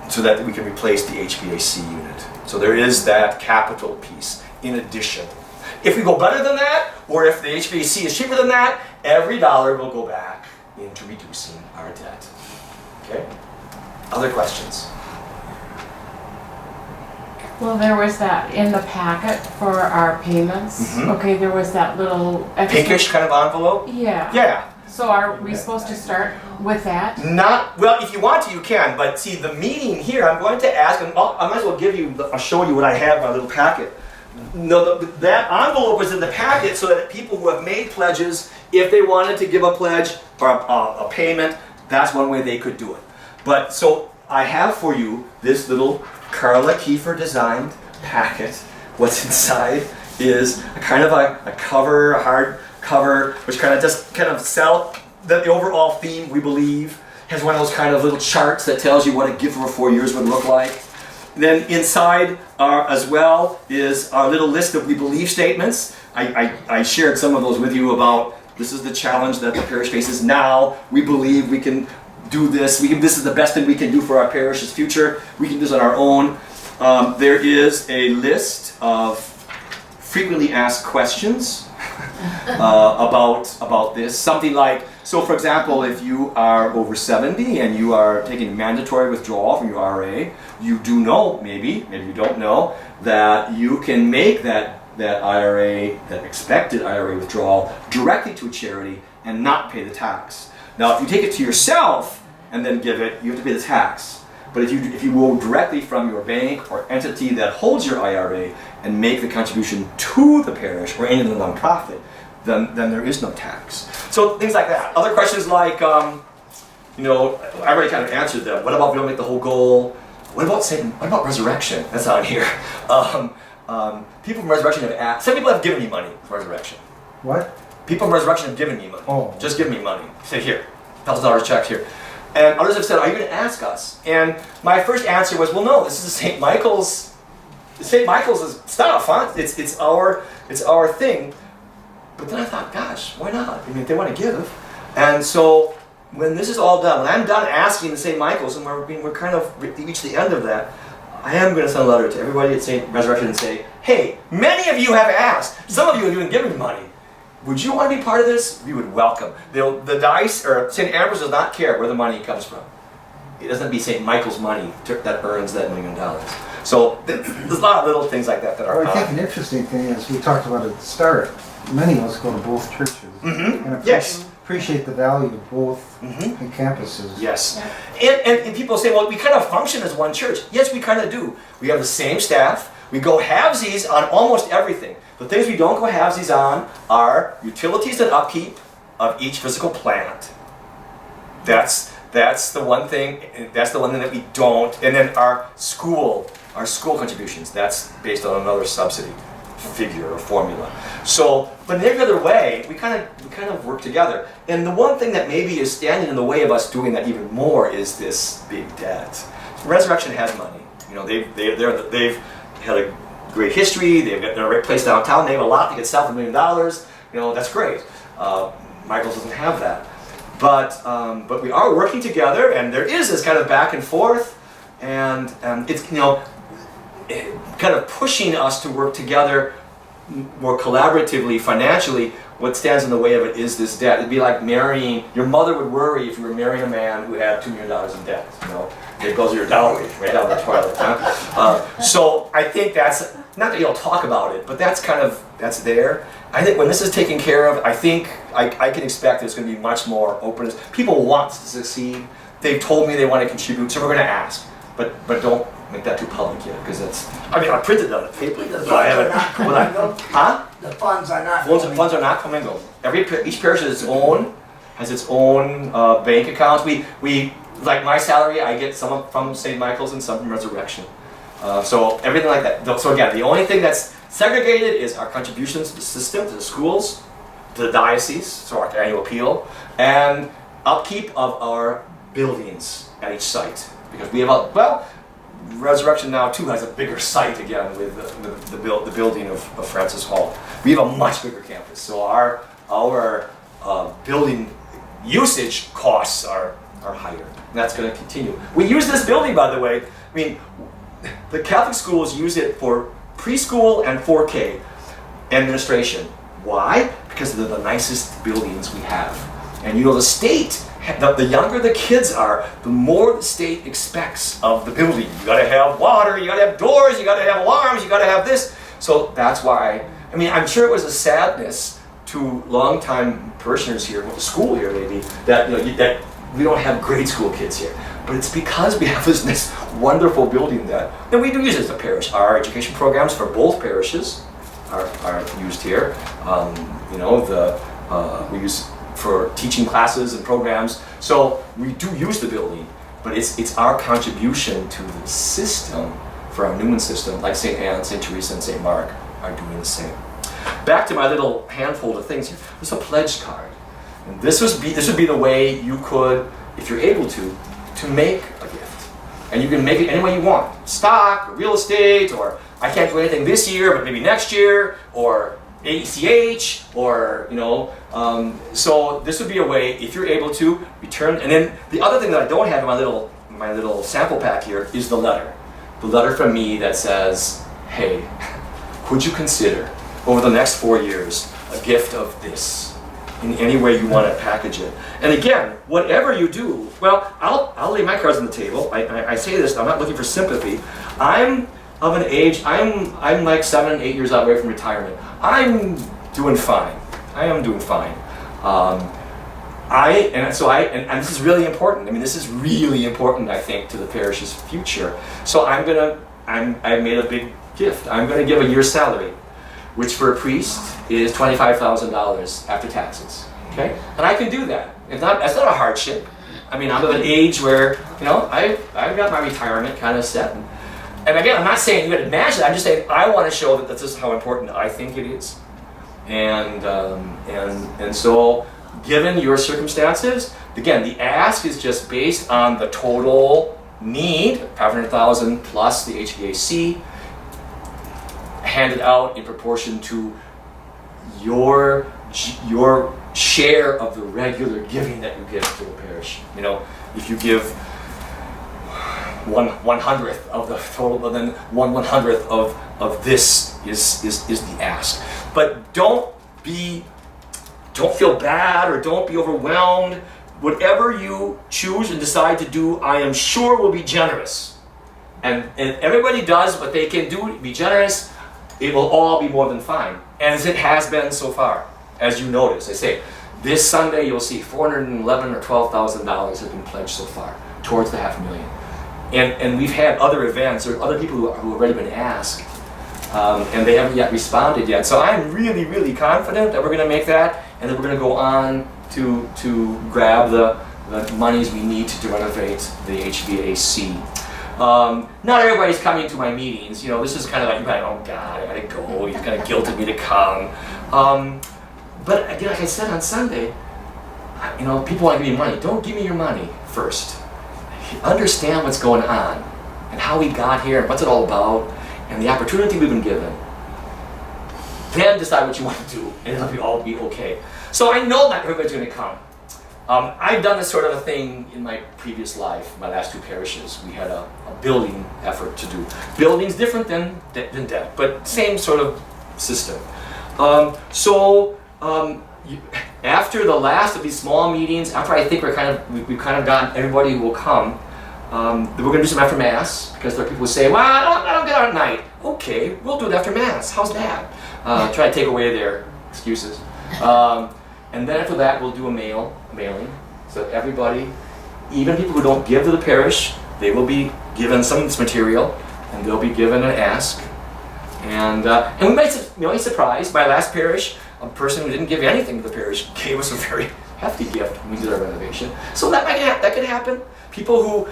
so that we can replace the HVAC unit. So there is that capital piece in addition. If we go better than that, or if the HVAC is cheaper than that, every dollar will go back into reducing our debt. Okay? Other questions? Well, there was that in the packet for our payments. Mhm. Okay, there was that little extra. Pinkish kind of envelope? Yeah. Yeah. So are we supposed to start with that? Well, if you want to, you can. But see, the meeting here, I'm going to ask, and I might as well I'll show you what I have in my little packet. No, that envelope was in the packet so that people who have made pledges, if they wanted to give a pledge or a payment, that's one way they could do it. But so I have for you this little Carla Kiefer designed packet. What's inside is a kind of a cover, a hard cover, which kind of sell the overall theme we believe. Has one of those kind of little charts that tells you what a gift over 4 years would look like. Then inside as well is our little list of we believe statements. I shared some of those with you about this is the challenge that the parish faces now. We believe we can do this. This is the best thing we can do for our parish's future. We can do this on our own. There is a list of frequently asked questions. about this. Something like, so for example, if you are over 70 and you are taking mandatory withdrawal from your IRA, you do know, maybe you don't know, that you can make that IRA, that expected IRA withdrawal, directly to a charity and not pay the tax. Now, if you take it to yourself and then give it, you have to pay the tax. But if you go directly from your bank or entity that holds your IRA and make the contribution to the parish or any other nonprofit, then there is no tax. So things like that. Other questions like, I already kind of answered them. What about we don't make the whole goal? What about Satan? What about resurrection? That's on here. People from resurrection have asked. Some people have given me money for resurrection. What? People from resurrection have given me money. Oh. Just give me money. Say here, $1,000 check here. And others have said, are you going to ask us? And my first answer was, well, no, this is St. Michael's. St. Michael's stuff, huh? It's our thing. But then I thought, gosh, why not? I mean, if they want to give. And so when this is all done, when I'm done asking the St. Michael's, and we're kind of reached the end of that, I am going to send a letter to everybody at St. Resurrection and say, hey, many of you have asked. Some of you have even given money. Would you want to be part of this? We would welcome. The dice, or St. Ambrose does not care where the money comes from. It doesn't be St. Michael's money that earns that $1 million. So there's a lot of little things like that that are. Well, I think an interesting thing is we talked about at the start. Many of us go to both churches and Yes. appreciate the value of both Mm-hmm. campuses. Yes. And people say, well, we kind of function as one church. Yes, we kind of do. We have the same staff. We go halvesies on almost everything. The things we don't go halvesies on are utilities and upkeep of each physical plant. That's the one thing. That's the one thing that we don't. And then our school contributions. That's based on another subsidy figure or formula. So, but in every other way, we kind of work together. And the one thing that maybe is standing in the way of us doing that even more is this big debt. Resurrection has money. They've had a great history. They've got a great place downtown. They have a lot. They could sell for $1 million. That's great. Michael's doesn't have that. But we are working together, and there is this kind of back and forth, and it's kind of pushing us to work together more collaboratively financially. What stands in the way of it is this debt. It'd be like marrying. Your mother would worry if you were marrying a man who had $2 million in debt. It goes to your dowry right down the toilet. Huh? So I think that's not that you don't talk about it, but that's there. I think when this is taken care of, I think I can expect there's going to be much more openness. People want to succeed. They've told me they want to contribute, so we're going to ask. But don't make that too public yet, because that's. I mean, I printed it on the paper, but I haven't. Huh? The funds are not. Funds are not commingled. Each parish has its own bank accounts. We like my salary, I get some from St. Michael's and some from Resurrection. So everything like that. So again, the only thing that's segregated is our contributions to the system, to the schools, to the diocese, so our annual appeal, and upkeep of our buildings at each site. Because we have Resurrection now too has a bigger site again with the building of Francis Hall. We have a much bigger campus, so our building usage costs are higher, and that's going to continue. We use this building, by the way. I mean, the Catholic schools use it for preschool and 4K administration. Why? Because they're the nicest buildings we have. And the state, the younger the kids are, the more the state expects of the building. You gotta have water, you gotta have doors, you gotta have alarms, you gotta have this. So that's why, I mean, I'm sure it was a sadness to longtime parishioners here, with the school here maybe, that that we don't have grade school kids here. But it's because we have this wonderful building and we do use it as a parish. Our education programs for both parishes are used here. We use for teaching classes and programs. So we do use the building, but it's our contribution to the system for our Newman system, like St. Anne, St. Teresa, and St. Mark are doing the same. Back to my little handful of things here. There's a pledge card. And this would be the way you could, if you're able to make a gift. And you can make it any way you want. Stock, or real estate, or I can't do anything this year, but maybe next year, or ACH, or, so this would be a way, if you're able to, return. And then the other thing that I don't have in my little sample pack here is the letter. The letter from me that says, hey, could you consider, over the next 4 years, a gift of this in any way you want to package it. And again, whatever you do, well, I'll lay my cards on the table. I say this, I'm not looking for sympathy. I'm of an age, I'm like 7, 8 years away from retirement. I'm doing fine. I am doing fine. And this is really important. I mean, this is really important, I think, to the parish's future. So I've made a big gift. I'm going to give a year's salary, which for a priest is $25,000 after taxes. Okay, and I can do that. That's not a hardship. I mean, I'm of an age where I've got my retirement kind of set. And again, I'm not saying you would imagine it. I'm just saying I want to show that this is how important I think it is. And so, given your circumstances, again, the ask is just based on the total need, $500,000 plus the HVAC, handed out in proportion to your share of the regular giving that you give to the parish. If you give 1/100th of the total, but then 1/100th of this is the ask. But don't feel bad or don't be overwhelmed. Whatever you choose and decide to do, I am sure will be generous. And everybody does what they can do to be generous. It will all be more than fine, as it has been so far. As you notice, I say, this Sunday you'll see $411,000 or $12,000 has been pledged so far towards the $500,000. And we've had other events or other people who have already been asked, and they haven't yet responded yet. So I'm really, really confident that we're going to make that, and that we're going to go on to grab the monies we need to renovate the HVAC. Not everybody's coming to my meetings. This is kind of like, oh God, I gotta go. You've kind of guilted me to come. But again, like I said on Sunday, people want to give me money. Don't give me your money first. Understand what's going on and how we got here and what's it all about and the opportunity we've been given. Then decide what you want to do, and it'll all be okay. So I know not everybody's going to come. I've done this sort of a thing in my previous life, my last 2 parishes. We had a building effort to do. Building's different than debt, but same sort of system. After the last of these small meetings, after I think we've kind of gotten everybody who will come, we're going to do some after Mass, because there are people who say, well, I don't get out at night. Okay, we'll do it after Mass. How's that? Try to take away their excuses. And then after that, we'll do a mailing, so that everybody, even people who don't give to the parish, they will be given some of this material, and they'll be given an ask. And we might be surprised. My last parish, a person who didn't give anything to the parish gave us a very hefty gift when we did our renovation. So that could happen. People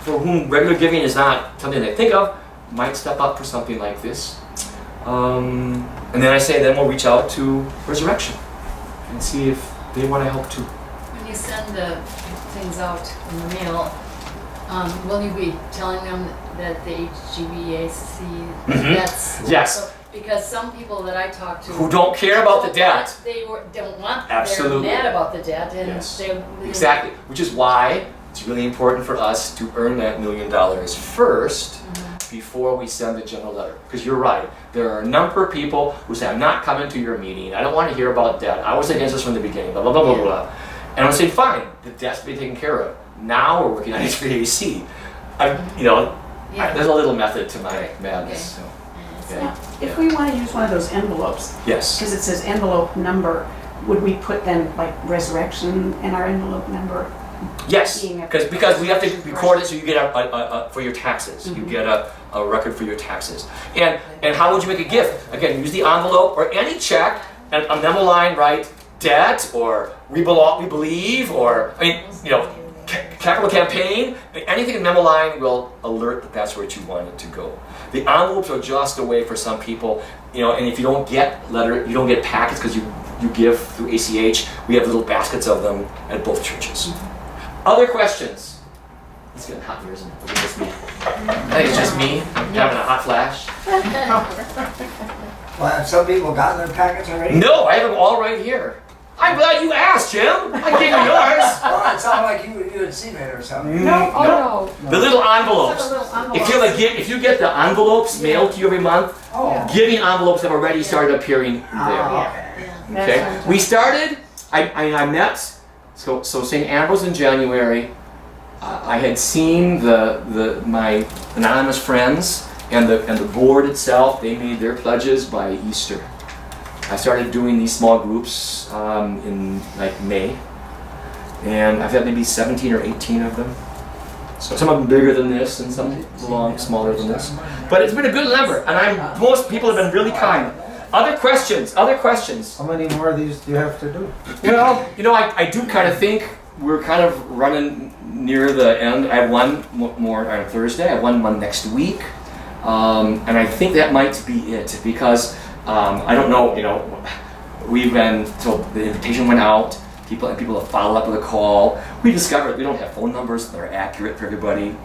for whom regular giving is not something they think of might step up for something like this. And then we'll reach out to Resurrection and see if they want to help too. When you send the things out in the mail, will you be telling them that the HGVAC, that's... Yes. So, because some people that I talk to... Who don't care about the debt. Don't want, Absolutely. They're mad about the debt. And yes. Exactly. Which is why it's really important for us to earn that $1 million first, before we send the general letter. Because you're right, there are a number of people who say, I'm not coming to your meeting, I don't want to hear about debt, I was against this from the beginning, blah, blah, blah, blah, blah. And I'm saying, fine, the debt's been taken care of. Now we're working on HVAC. There's a little method to my madness. Okay. So, okay. If we want to use one of those envelopes, yes. because it says envelope number, would we put then like Resurrection and our envelope number? Yes, because we have to record it so you get a for your taxes. You get a record for your taxes. And how would you make a gift? Again, use the envelope or any check, and a memo line, write debt or we believe, or capital campaign. Anything in memo line will alert that that's where you want it to go. The envelopes are just a way for some people, and if you don't get you don't get packets because you give through ACH. We have little baskets of them at both churches. Other questions? It's getting hot here, isn't it? Is it just me? I think it's just me having a hot flash. Well, have some people gotten their packets already? No, I have them all right here. I'm glad you asked, Jim. I gave you yours. Well, it sounded like you had seen it or something. No, oh no. The little envelopes. It's like a little If envelope. if you get the envelopes mailed to you every month, Oh. giving envelopes have already started appearing there. Oh, okay. Yeah. That's Okay, what I'm we talking- started. I met. So St. Ambrose in January. I had seen my anonymous friends and the board itself. They made their pledges by Easter. I started doing these small groups in like May, and I've had maybe 17 or 18 of them. So some of them bigger than this, and some smaller than this. But it's been a good number, and most people have been really kind. Other questions? Other questions? How many more of these do you have to do? Well, I do kind of think we're kind of running near the end. I have one more on Thursday. I have one next week, and I think that might be it because I don't know. We've been so the invitation went out. People have followed up with a call. We discovered we don't have phone numbers that are accurate for everybody.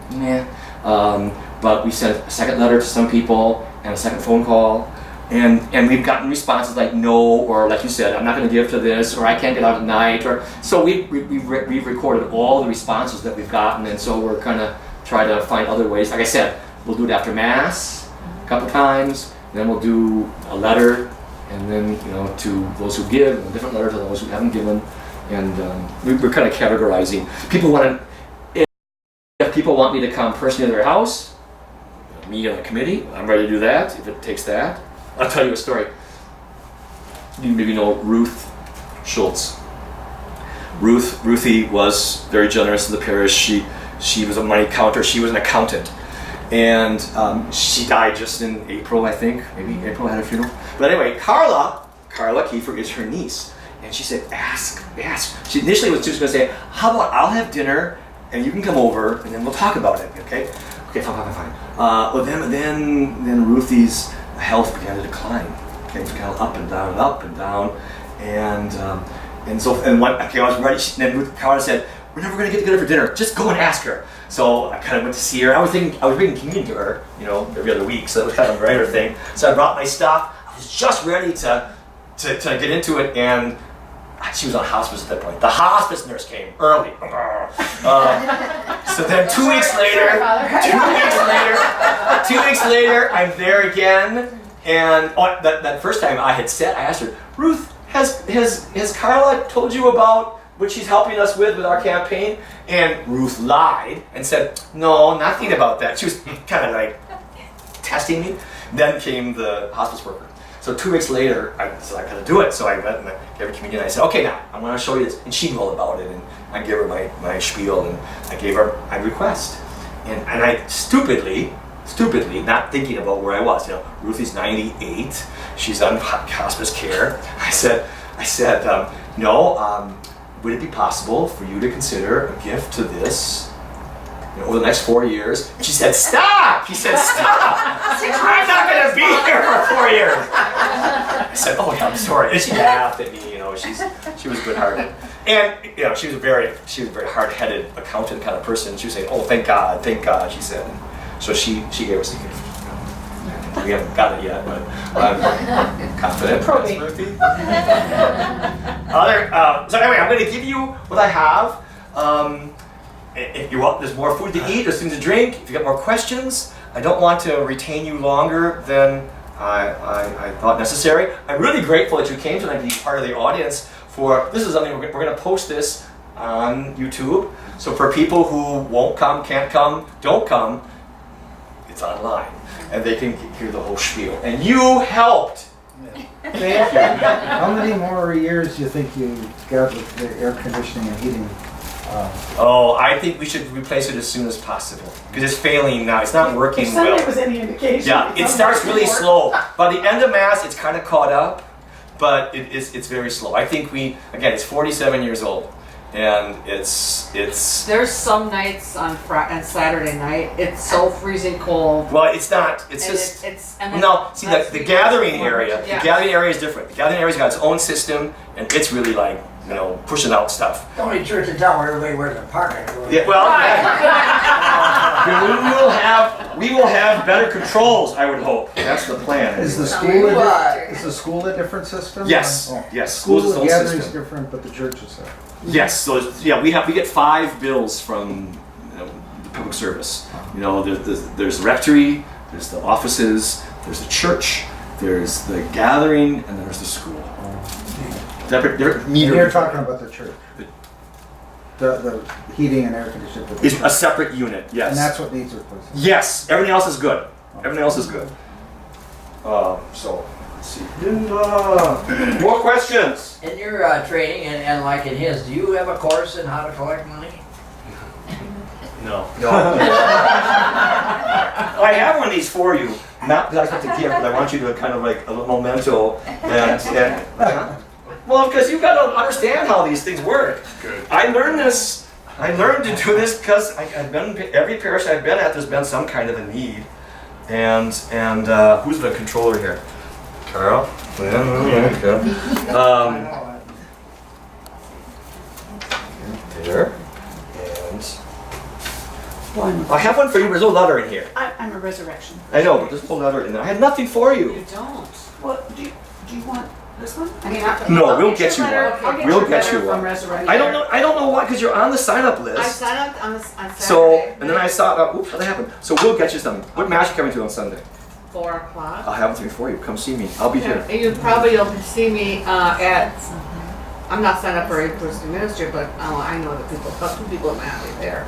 But we sent a second letter to some people and a second phone call. And we've gotten responses like no, or like you said, I'm not going to give to this, or I can't get out at night, or so we've recorded all the responses that we've gotten, and so we're kind of trying to find other ways. Like I said, we'll do it after Mass a couple times, then we'll do a letter, and then to those who give, a different letter to those who haven't given, and we're kind of categorizing. People want to, if people want me to come personally to their house, me on the committee, I'm ready to do that if it takes that. I'll tell you a story. You maybe know Ruth Schultz. Ruthie was very generous in the parish. She was a money counter. She was an accountant, and she died just in April, I think. Maybe April had a funeral. But anyway, Carla Kiefer is her niece, and she said, "Ask." She initially was just going to say, "How about I'll have dinner, and you can come over, and then we'll talk about it." Okay, fine. Well, then Ruthie's health began to decline. Okay, it was kind of up and down, and so I was ready. Then Carla said, "We're never going to get together for dinner. Just go and ask her." So I kind of went to see her. I was reading communion to her, every other week. So that was kind of a regular thing. So I brought my stuff. I was just ready to get into it, and she was on hospice at that point. The hospice nurse came early. So then 2 weeks later, I'm there again. And that first time I asked her, "Ruth, has Carla told you about what she's helping us with our campaign?" And Ruth lied and said, "No, nothing about that." She was kind of like testing me. Then came the hospice worker. So 2 weeks later, I said, "I gotta do it." So I went and I gave her communion. I said, "Okay, now I'm gonna show you this." And she knew all about it. And I gave her my spiel, and I gave her my request. And I stupidly, not thinking about where I was. Ruthie's 98. She's on hospice care. I said, "No, would it be possible for you to consider a gift to this over the next 4 years?" And she said, "Stop!" He said, "Stop! I'm not going to be here for 4 years." I said, "Oh, yeah, I'm sorry." And she laughed at me. She was good-hearted, and she was a very hard-headed accountant kind of person. She was saying, "Oh, thank God," she said. And so she gave us a gift. We haven't got it yet, but I'm confident. Probate. Ruthie. So anyway, I'm going to give you what I have. If you want, there's more food to eat, there's things to drink. If you got more questions, I don't want to retain you longer than I thought necessary. I'm really grateful that you came tonight to be part of the audience. This is something we're going to post this on YouTube. So for people who won't come, can't come, don't come, it's online, and they can hear the whole spiel. And you helped. Thank you. How many more years do you think you got with the air conditioning and heating? I think we should replace it as soon as possible because it's failing now. It's not working If well. Sunday was any indication. Yeah, it starts really slow. By the end of Mass, it's kind of caught up, but it's very slow. I think it's 47 years old, and it's. There's some nights on Saturday night, it's so freezing cold. Well, it's not. It's and just. and then No, see last the week gathering was warmer. area. Yeah. The gathering area is different. The gathering area's got its own system, and it's really like pushing out stuff. The only church in town where everybody wears a parka. Yeah, well. We will have better controls, I would hope. That's the plan. Is the anyway. school What? is the school a different system? Yes, Oh. yes, school's its School own gathering is system. different, but the church is separate. Yes, so yeah, we get 5 bills from the public service. You know, there's the rectory, there's the offices, there's the church, there's the gathering, and there's the school. They're And meter. you're talking about the church. The heating and air conditioning. for the It's a church. separate unit. Yes. And that's what needs replacing. Yes, everything else is good. Everything else is good. So, let's see. More questions? In your training and like in his, do you have a course in how to collect money? No. I have one of these for you. Not that I have to give, but I want you to kind of like a little memento. Well, because you've got to understand how these things work. Good. I learned this. I learned to do this because I've been every parish I've been at. There's been some kind of a need, and who's the controller here? Carl. Yeah. There. And I have one for you. There's no letter in here. I'm a resurrection. I know, but there's no letter in there. I had nothing for you. You don't. Well, do you want this one? I mean, No, I'll we'll your get you letter- one. I'll get We'll your get letter you one. from Resurrection. I don't know why, because you're on the sign-up I list. signed up on Saturday. So, and then I saw, oops, how that happened. So we'll get you something. What match are you coming to on Sunday? 4 o'clock. I'll have it for you. Come see me. I'll be here. You'll see me at. I'm not signed up for a person ministry, but I know that people. 2 people might not be there.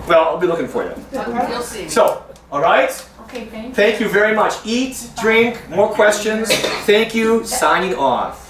Well, I'll be looking for you. You'll see me. So, all right. Okay, thank you. Thank you very much. Eat, drink, more questions. Thank you. Signing off.